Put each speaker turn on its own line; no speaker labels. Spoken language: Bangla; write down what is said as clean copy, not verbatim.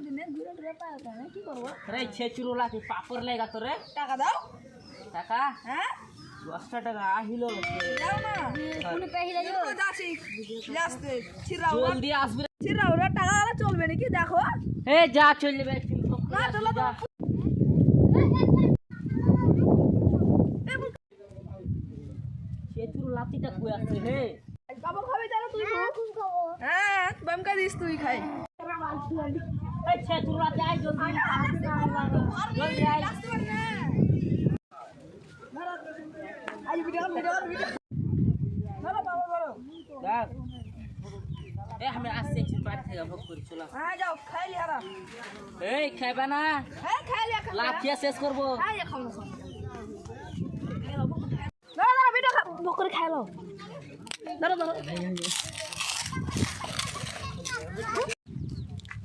দিনে ঘুরে ঘুরে পাওয়া যায় না, কি করবো?
রে ছেচুরো লাখি পাপড় লেগা তোরে
টাকা দাও।
টাকা
হ্যাঁ
10টা টাকা আহিলো
দাও না।
কোনো পেহিলা যাও
যাচ্ছি লাস্টে ছিরাও
জলদি আসবে
ছিরাও টাকা চলবে নাকি দেখো।
এ যা চলে যাবে
না চলো তো।
ছেচুরো লাঠিটা কই আছে হে
বাবা খাবি তাহলে তুই হ্যাঁ বামকা দিস তুই খাই
এই ছেচুরো লাঠি আই জলদি জলদি আই
আই ভিডিও বলো বাবা বলো
দেখ এ আমি আসছে একটু বাড়ি থেকে ভোগ করে চলে
হ্যাঁ যাও খাই লি হারা
এই খাইবা না
হ্যাঁ খাই লি
লাঠিয়া শেষ করবো
হ্যাঁ খাও না দাঁড়া দাঁড়া ভিডিও ভোগ করে খাই লো দাঁড়া দাঁড়া